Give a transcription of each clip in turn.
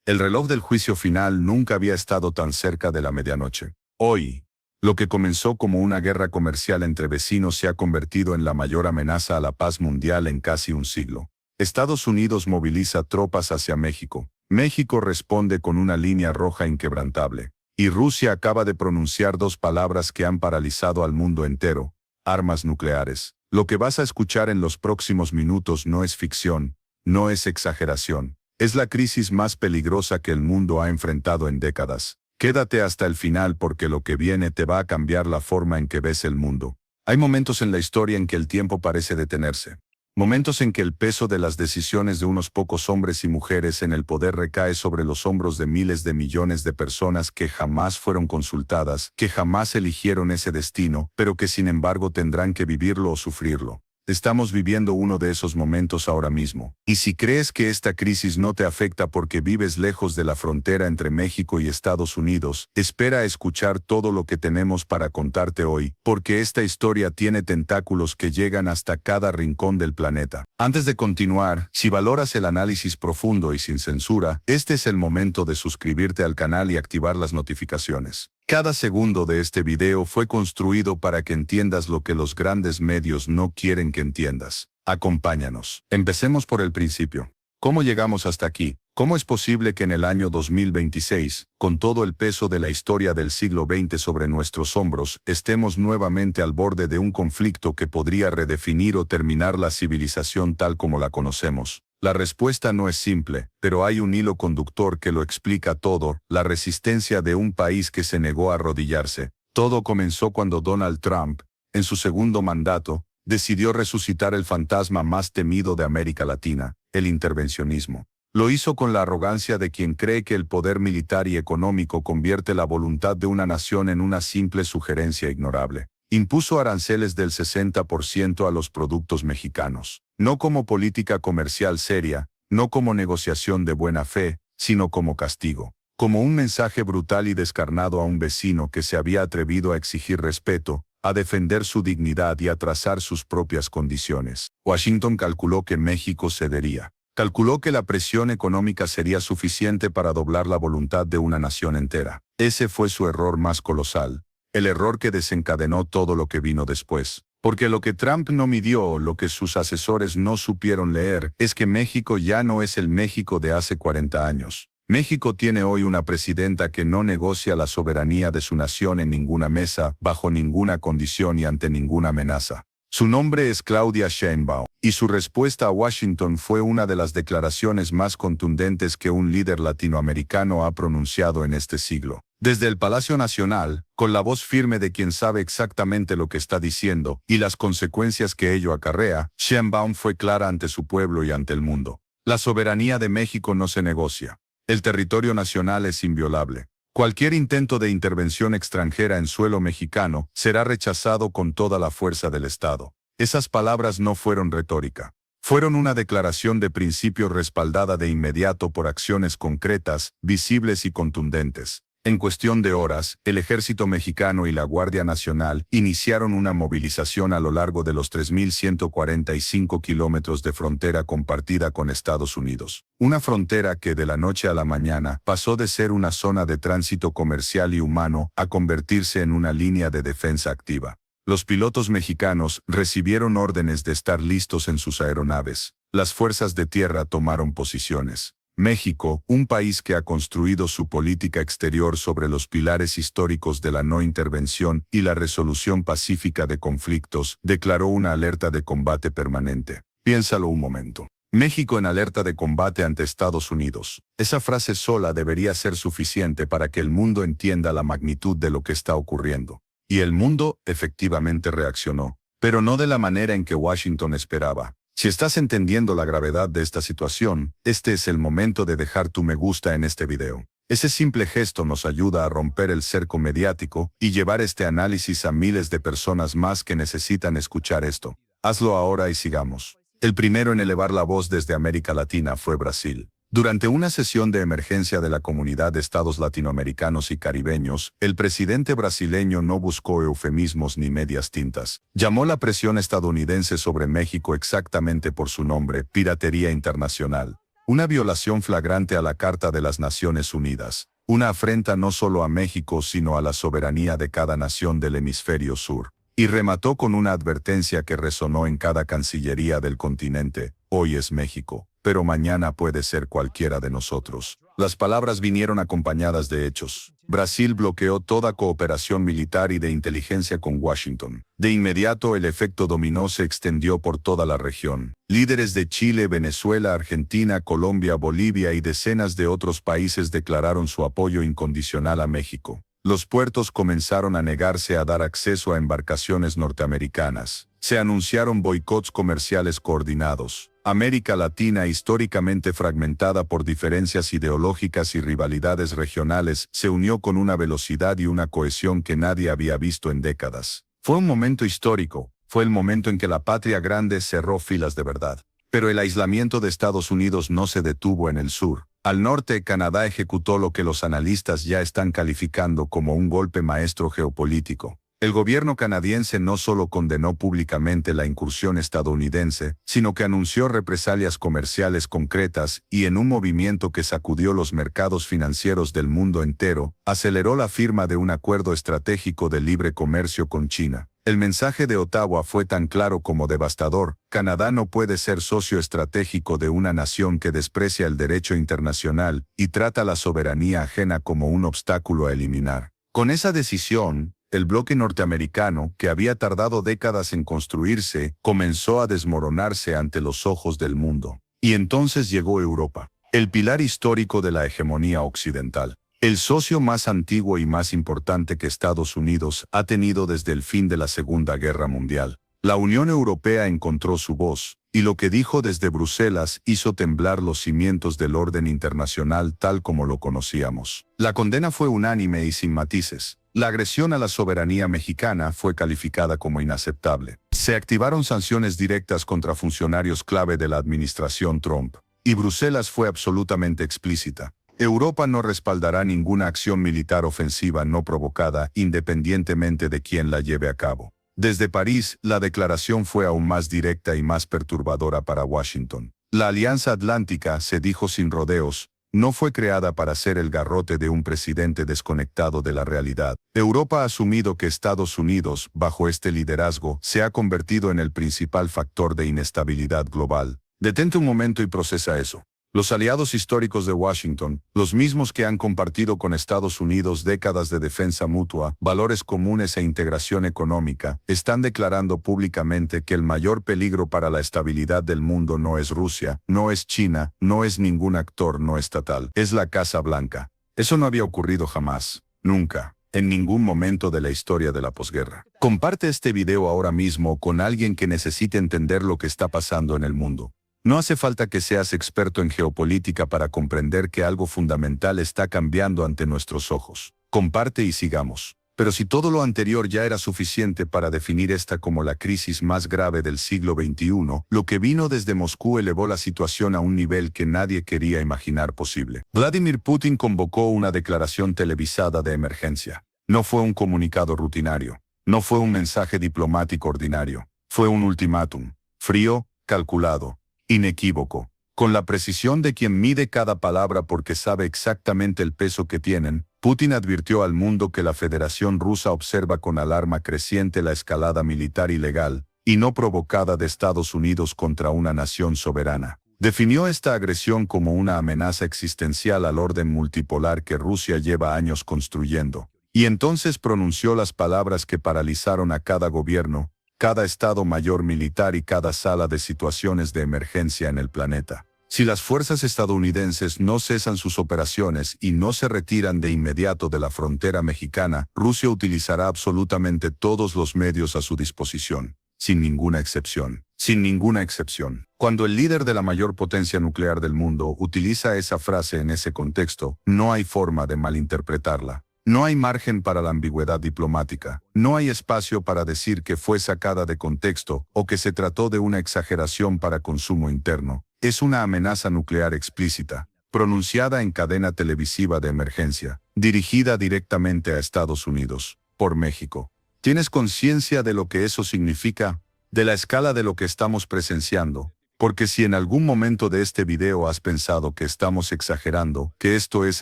El reloj del juicio final nunca había estado tan cerca de la medianoche. Hoy, lo que comenzó como una guerra comercial entre vecinos se ha convertido en la mayor amenaza a la paz mundial en casi un siglo. Estados Unidos moviliza tropas hacia México. México responde con una línea roja inquebrantable. Y Rusia acaba de pronunciar dos palabras que han paralizado al mundo entero: armas nucleares. Lo que vas a escuchar en los próximos minutos no es ficción, no es exageración. Es la crisis más peligrosa que el mundo ha enfrentado en décadas. Quédate hasta el final porque lo que viene te va a cambiar la forma en que ves el mundo. Hay momentos en la historia en que el tiempo parece detenerse. Momentos en que el peso de las decisiones de unos pocos hombres y mujeres en el poder recae sobre los hombros de miles de millones de personas que jamás fueron consultadas, que jamás eligieron ese destino, pero que sin embargo tendrán que vivirlo o sufrirlo. Estamos viviendo uno de esos momentos ahora mismo. Y si crees que esta crisis no te afecta porque vives lejos de la frontera entre México y Estados Unidos, espera a escuchar todo lo que tenemos para contarte hoy, porque esta historia tiene tentáculos que llegan hasta cada rincón del planeta. Antes de continuar, si valoras el análisis profundo y sin censura, este es el momento de suscribirte al canal y activar las notificaciones. Cada segundo de este video fue construido para que entiendas lo que los grandes medios no quieren que entiendas. Acompáñanos. Empecemos por el principio. ¿Cómo llegamos hasta aquí? ¿Cómo es posible que en el año 2026, con todo el peso de la historia del siglo XX sobre nuestros hombros, estemos nuevamente al borde de un conflicto que podría redefinir o terminar la civilización tal como la conocemos? La respuesta no es simple, pero hay un hilo conductor que lo explica todo: la resistencia de un país que se negó a arrodillarse. Todo comenzó cuando Donald Trump, en su segundo mandato, decidió resucitar el fantasma más temido de América Latina, el intervencionismo. Lo hizo con la arrogancia de quien cree que el poder militar y económico convierte la voluntad de una nación en una simple sugerencia ignorable. Impuso aranceles del 60% a los productos mexicanos, no como política comercial seria, no como negociación de buena fe, sino como castigo, como un mensaje brutal y descarnado a un vecino que se había atrevido a exigir respeto, a defender su dignidad y a trazar sus propias condiciones. Washington calculó que México cedería. Calculó que la presión económica sería suficiente para doblar la voluntad de una nación entera. Ese fue su error más colosal. El error que desencadenó todo lo que vino después. Porque lo que Trump no midió, lo que sus asesores no supieron leer, es que México ya no es el México de hace 40 años. México tiene hoy una presidenta que no negocia la soberanía de su nación en ninguna mesa, bajo ninguna condición y ante ninguna amenaza. Su nombre es Claudia Sheinbaum, y su respuesta a Washington fue una de las declaraciones más contundentes que un líder latinoamericano ha pronunciado en este siglo. Desde el Palacio Nacional, con la voz firme de quien sabe exactamente lo que está diciendo y las consecuencias que ello acarrea, Sheinbaum fue clara ante su pueblo y ante el mundo. La soberanía de México no se negocia. El territorio nacional es inviolable. Cualquier intento de intervención extranjera en suelo mexicano será rechazado con toda la fuerza del Estado. Esas palabras no fueron retórica. Fueron una declaración de principio respaldada de inmediato por acciones concretas, visibles y contundentes. En cuestión de horas, el Ejército Mexicano y la Guardia Nacional iniciaron una movilización a lo largo de los 3.145 kilómetros de frontera compartida con Estados Unidos. Una frontera que de la noche a la mañana pasó de ser una zona de tránsito comercial y humano a convertirse en una línea de defensa activa. Los pilotos mexicanos recibieron órdenes de estar listos en sus aeronaves. Las fuerzas de tierra tomaron posiciones. México, un país que ha construido su política exterior sobre los pilares históricos de la no intervención y la resolución pacífica de conflictos, declaró una alerta de combate permanente. Piénsalo un momento. México en alerta de combate ante Estados Unidos. Esa frase sola debería ser suficiente para que el mundo entienda la magnitud de lo que está ocurriendo. Y el mundo, efectivamente, reaccionó, pero no de la manera en que Washington esperaba. Si estás entendiendo la gravedad de esta situación, este es el momento de dejar tu me gusta en este video. Ese simple gesto nos ayuda a romper el cerco mediático y llevar este análisis a miles de personas más que necesitan escuchar esto. Hazlo ahora y sigamos. El primero en elevar la voz desde América Latina fue Brasil. Durante una sesión de emergencia de la Comunidad de Estados Latinoamericanos y Caribeños, el presidente brasileño no buscó eufemismos ni medias tintas. Llamó la presión estadounidense sobre México exactamente por su nombre: piratería internacional. Una violación flagrante a la Carta de las Naciones Unidas. Una afrenta no solo a México sino a la soberanía de cada nación del hemisferio sur. Y remató con una advertencia que resonó en cada cancillería del continente: hoy es México, pero mañana puede ser cualquiera de nosotros. Las palabras vinieron acompañadas de hechos. Brasil bloqueó toda cooperación militar y de inteligencia con Washington. De inmediato el efecto dominó se extendió por toda la región. Líderes de Chile, Venezuela, Argentina, Colombia, Bolivia y decenas de otros países declararon su apoyo incondicional a México. Los puertos comenzaron a negarse a dar acceso a embarcaciones norteamericanas. Se anunciaron boicots comerciales coordinados. América Latina, históricamente fragmentada por diferencias ideológicas y rivalidades regionales, se unió con una velocidad y una cohesión que nadie había visto en décadas. Fue un momento histórico. Fue el momento en que la patria grande cerró filas de verdad. Pero el aislamiento de Estados Unidos no se detuvo en el sur. Al norte, Canadá ejecutó lo que los analistas ya están calificando como un golpe maestro geopolítico. El gobierno canadiense no solo condenó públicamente la incursión estadounidense, sino que anunció represalias comerciales concretas y, en un movimiento que sacudió los mercados financieros del mundo entero, aceleró la firma de un acuerdo estratégico de libre comercio con China. El mensaje de Ottawa fue tan claro como devastador: Canadá no puede ser socio estratégico de una nación que desprecia el derecho internacional y trata la soberanía ajena como un obstáculo a eliminar. Con esa decisión, el bloque norteamericano, que había tardado décadas en construirse, comenzó a desmoronarse ante los ojos del mundo. Y entonces llegó Europa, el pilar histórico de la hegemonía occidental. El socio más antiguo y más importante que Estados Unidos ha tenido desde el fin de la Segunda Guerra Mundial. La Unión Europea encontró su voz, y lo que dijo desde Bruselas hizo temblar los cimientos del orden internacional tal como lo conocíamos. La condena fue unánime y sin matices. La agresión a la soberanía mexicana fue calificada como inaceptable. Se activaron sanciones directas contra funcionarios clave de la administración Trump, y Bruselas fue absolutamente explícita: Europa no respaldará ninguna acción militar ofensiva no provocada, independientemente de quién la lleve a cabo. Desde París, la declaración fue aún más directa y más perturbadora para Washington. La Alianza Atlántica, se dijo sin rodeos, no fue creada para ser el garrote de un presidente desconectado de la realidad. Europa ha asumido que Estados Unidos, bajo este liderazgo, se ha convertido en el principal factor de inestabilidad global. Detente un momento y procesa eso. Los aliados históricos de Washington, los mismos que han compartido con Estados Unidos décadas de defensa mutua, valores comunes e integración económica, están declarando públicamente que el mayor peligro para la estabilidad del mundo no es Rusia, no es China, no es ningún actor no estatal, es la Casa Blanca. Eso no había ocurrido jamás, nunca, en ningún momento de la historia de la posguerra. Comparte este video ahora mismo con alguien que necesite entender lo que está pasando en el mundo. No hace falta que seas experto en geopolítica para comprender que algo fundamental está cambiando ante nuestros ojos. Comparte y sigamos. Pero si todo lo anterior ya era suficiente para definir esta como la crisis más grave del siglo XXI, lo que vino desde Moscú elevó la situación a un nivel que nadie quería imaginar posible. Vladimir Putin convocó una declaración televisada de emergencia. No fue un comunicado rutinario. No fue un mensaje diplomático ordinario. Fue un ultimátum. Frío, calculado, inequívoco, con la precisión de quien mide cada palabra porque sabe exactamente el peso que tienen. Putin advirtió al mundo que la Federación Rusa observa con alarma creciente la escalada militar ilegal y no provocada de Estados Unidos contra una nación soberana. Definió esta agresión como una amenaza existencial al orden multipolar que Rusia lleva años construyendo. Y entonces pronunció las palabras que paralizaron a cada gobierno, cada Estado Mayor militar y cada sala de situaciones de emergencia en el planeta. Si las fuerzas estadounidenses no cesan sus operaciones y no se retiran de inmediato de la frontera mexicana, Rusia utilizará absolutamente todos los medios a su disposición, sin ninguna excepción. Sin ninguna excepción. Cuando el líder de la mayor potencia nuclear del mundo utiliza esa frase en ese contexto, no hay forma de malinterpretarla. No hay margen para la ambigüedad diplomática. No hay espacio para decir que fue sacada de contexto o que se trató de una exageración para consumo interno. Es una amenaza nuclear explícita, pronunciada en cadena televisiva de emergencia, dirigida directamente a Estados Unidos, por México. ¿Tienes conciencia de lo que eso significa? De la escala de lo que estamos presenciando. Porque si en algún momento de este video has pensado que estamos exagerando, que esto es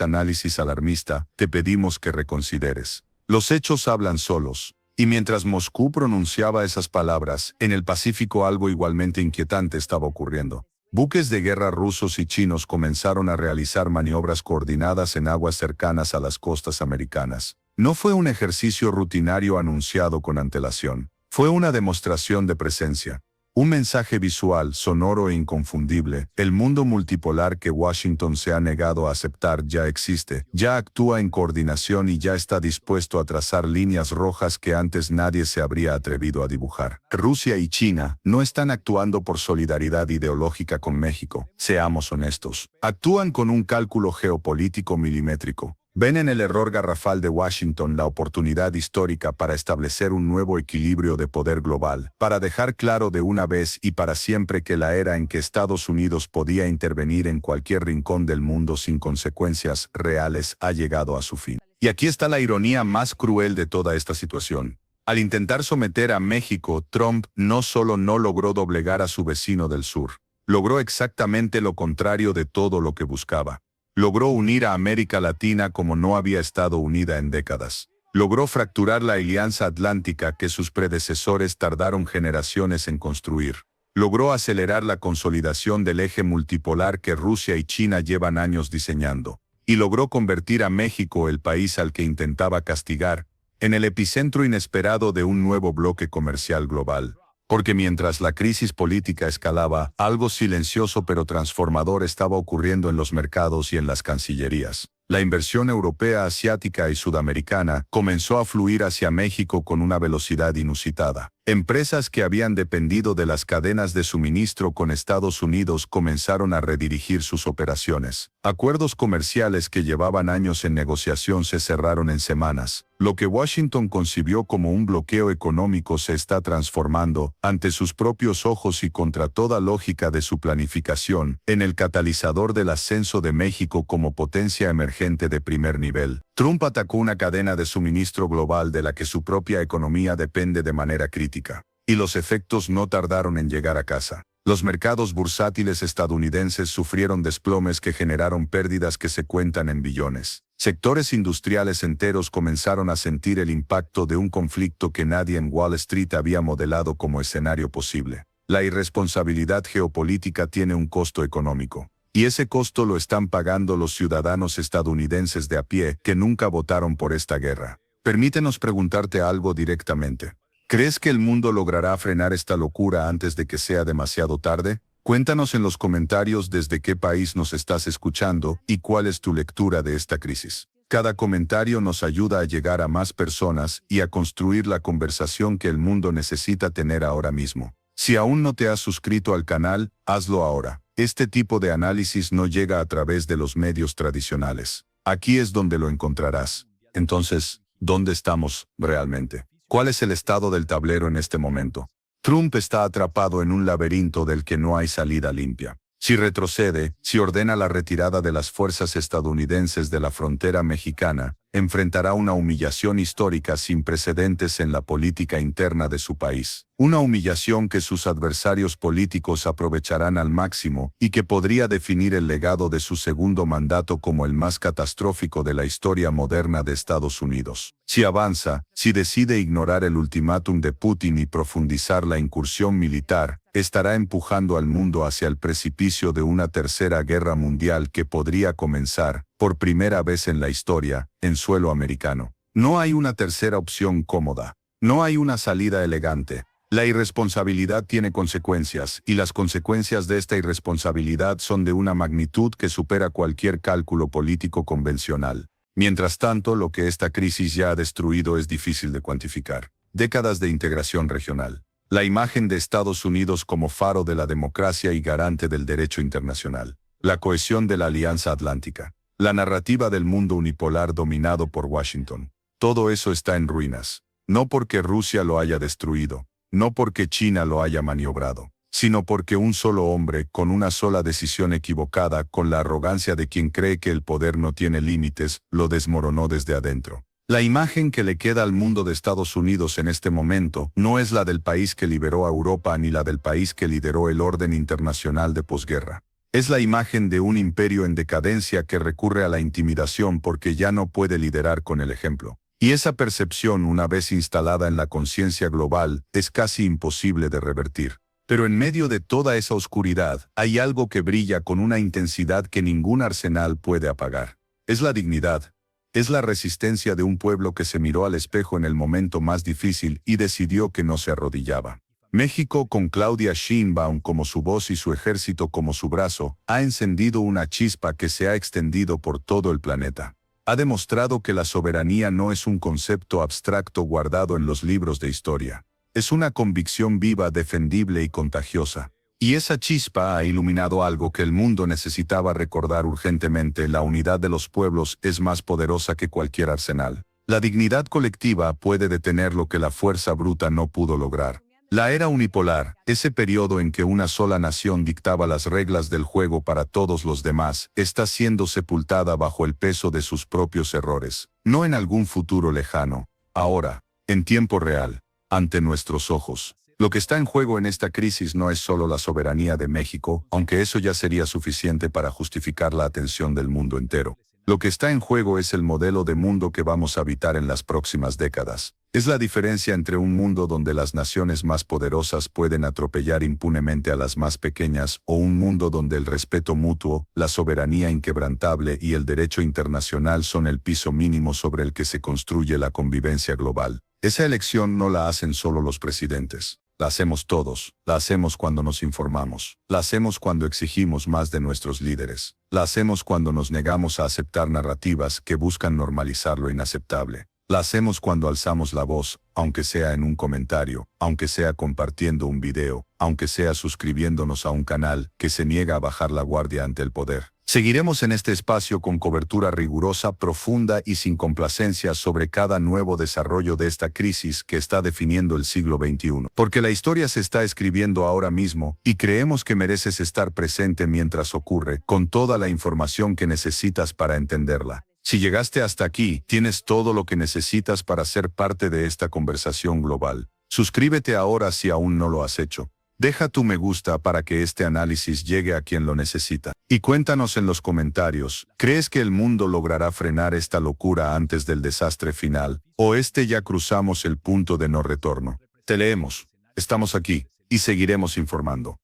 análisis alarmista, te pedimos que reconsideres. Los hechos hablan solos. Y mientras Moscú pronunciaba esas palabras, en el Pacífico algo igualmente inquietante estaba ocurriendo. Buques de guerra rusos y chinos comenzaron a realizar maniobras coordinadas en aguas cercanas a las costas americanas. No fue un ejercicio rutinario anunciado con antelación. Fue una demostración de presencia. Un mensaje visual, sonoro e inconfundible. El mundo multipolar que Washington se ha negado a aceptar ya existe, ya actúa en coordinación y ya está dispuesto a trazar líneas rojas que antes nadie se habría atrevido a dibujar. Rusia y China no están actuando por solidaridad ideológica con México, seamos honestos. Actúan con un cálculo geopolítico milimétrico. Ven en el error garrafal de Washington la oportunidad histórica para establecer un nuevo equilibrio de poder global, para dejar claro de una vez y para siempre que la era en que Estados Unidos podía intervenir en cualquier rincón del mundo sin consecuencias reales ha llegado a su fin. Y aquí está la ironía más cruel de toda esta situación. Al intentar someter a México, Trump no solo no logró doblegar a su vecino del sur, logró exactamente lo contrario de todo lo que buscaba. Logró unir a América Latina como no había estado unida en décadas. Logró fracturar la alianza atlántica que sus predecesores tardaron generaciones en construir. Logró acelerar la consolidación del eje multipolar que Rusia y China llevan años diseñando. Y logró convertir a México, el país al que intentaba castigar, en el epicentro inesperado de un nuevo bloque comercial global. Porque mientras la crisis política escalaba, algo silencioso pero transformador estaba ocurriendo en los mercados y en las cancillerías. La inversión europea, asiática y sudamericana comenzó a fluir hacia México con una velocidad inusitada. Empresas que habían dependido de las cadenas de suministro con Estados Unidos comenzaron a redirigir sus operaciones. Acuerdos comerciales que llevaban años en negociación se cerraron en semanas. Lo que Washington concibió como un bloqueo económico se está transformando, ante sus propios ojos y contra toda lógica de su planificación, en el catalizador del ascenso de México como potencia emergente de primer nivel. Trump atacó una cadena de suministro global de la que su propia economía depende de manera crítica. Y los efectos no tardaron en llegar a casa. Los mercados bursátiles estadounidenses sufrieron desplomes que generaron pérdidas que se cuentan en billones. Sectores industriales enteros comenzaron a sentir el impacto de un conflicto que nadie en Wall Street había modelado como escenario posible. La irresponsabilidad geopolítica tiene un costo económico. Y ese costo lo están pagando los ciudadanos estadounidenses de a pie que nunca votaron por esta guerra. Permítenos preguntarte algo directamente. ¿Crees que el mundo logrará frenar esta locura antes de que sea demasiado tarde? Cuéntanos en los comentarios desde qué país nos estás escuchando y cuál es tu lectura de esta crisis. Cada comentario nos ayuda a llegar a más personas y a construir la conversación que el mundo necesita tener ahora mismo. Si aún no te has suscrito al canal, hazlo ahora. Este tipo de análisis no llega a través de los medios tradicionales. Aquí es donde lo encontrarás. Entonces, ¿dónde estamos realmente? ¿Cuál es el estado del tablero en este momento? Trump está atrapado en un laberinto del que no hay salida limpia. Si retrocede, si ordena la retirada de las fuerzas estadounidenses de la frontera mexicana, enfrentará una humillación histórica sin precedentes en la política interna de su país. Una humillación que sus adversarios políticos aprovecharán al máximo y que podría definir el legado de su segundo mandato como el más catastrófico de la historia moderna de Estados Unidos. Si avanza, si decide ignorar el ultimátum de Putin y profundizar la incursión militar, estará empujando al mundo hacia el precipicio de una tercera guerra mundial que podría comenzar, por primera vez en la historia, en suelo americano. No hay una tercera opción cómoda. No hay una salida elegante. La irresponsabilidad tiene consecuencias, y las consecuencias de esta irresponsabilidad son de una magnitud que supera cualquier cálculo político convencional. Mientras tanto, lo que esta crisis ya ha destruido es difícil de cuantificar. Décadas de integración regional. La imagen de Estados Unidos como faro de la democracia y garante del derecho internacional. La cohesión de la Alianza Atlántica. La narrativa del mundo unipolar dominado por Washington. Todo eso está en ruinas. No porque Rusia lo haya destruido, no porque China lo haya maniobrado, sino porque un solo hombre, con una sola decisión equivocada, con la arrogancia de quien cree que el poder no tiene límites, lo desmoronó desde adentro. La imagen que le queda al mundo de Estados Unidos en este momento no es la del país que liberó a Europa ni la del país que lideró el orden internacional de posguerra. Es la imagen de un imperio en decadencia que recurre a la intimidación porque ya no puede liderar con el ejemplo. Y esa percepción, una vez instalada en la conciencia global, es casi imposible de revertir. Pero en medio de toda esa oscuridad, hay algo que brilla con una intensidad que ningún arsenal puede apagar. Es la dignidad. Es la resistencia de un pueblo que se miró al espejo en el momento más difícil y decidió que no se arrodillaba. México, con Claudia Sheinbaum como su voz y su ejército como su brazo, ha encendido una chispa que se ha extendido por todo el planeta. Ha demostrado que la soberanía no es un concepto abstracto guardado en los libros de historia. Es una convicción viva, defendible y contagiosa. Y esa chispa ha iluminado algo que el mundo necesitaba recordar urgentemente: la unidad de los pueblos es más poderosa que cualquier arsenal. La dignidad colectiva puede detener lo que la fuerza bruta no pudo lograr. La era unipolar, ese periodo en que una sola nación dictaba las reglas del juego para todos los demás, está siendo sepultada bajo el peso de sus propios errores. No en algún futuro lejano, ahora, en tiempo real, ante nuestros ojos. Lo que está en juego en esta crisis no es solo la soberanía de México, aunque eso ya sería suficiente para justificar la atención del mundo entero. Lo que está en juego es el modelo de mundo que vamos a habitar en las próximas décadas. Es la diferencia entre un mundo donde las naciones más poderosas pueden atropellar impunemente a las más pequeñas, o un mundo donde el respeto mutuo, la soberanía inquebrantable y el derecho internacional son el piso mínimo sobre el que se construye la convivencia global. Esa elección no la hacen solo los presidentes. La hacemos todos, la hacemos cuando nos informamos, la hacemos cuando exigimos más de nuestros líderes, la hacemos cuando nos negamos a aceptar narrativas que buscan normalizar lo inaceptable, la hacemos cuando alzamos la voz, aunque sea en un comentario, aunque sea compartiendo un video, aunque sea suscribiéndonos a un canal que se niega a bajar la guardia ante el poder. Seguiremos en este espacio con cobertura rigurosa, profunda y sin complacencia sobre cada nuevo desarrollo de esta crisis que está definiendo el siglo XXI. Porque la historia se está escribiendo ahora mismo, y creemos que mereces estar presente mientras ocurre, con toda la información que necesitas para entenderla. Si llegaste hasta aquí, tienes todo lo que necesitas para ser parte de esta conversación global. Suscríbete ahora si aún no lo has hecho. Deja tu me gusta para que este análisis llegue a quien lo necesita. Y cuéntanos en los comentarios, ¿crees que el mundo logrará frenar esta locura antes del desastre final? ¿O ya cruzamos el punto de no retorno? Te leemos. Estamos aquí, y seguiremos informando.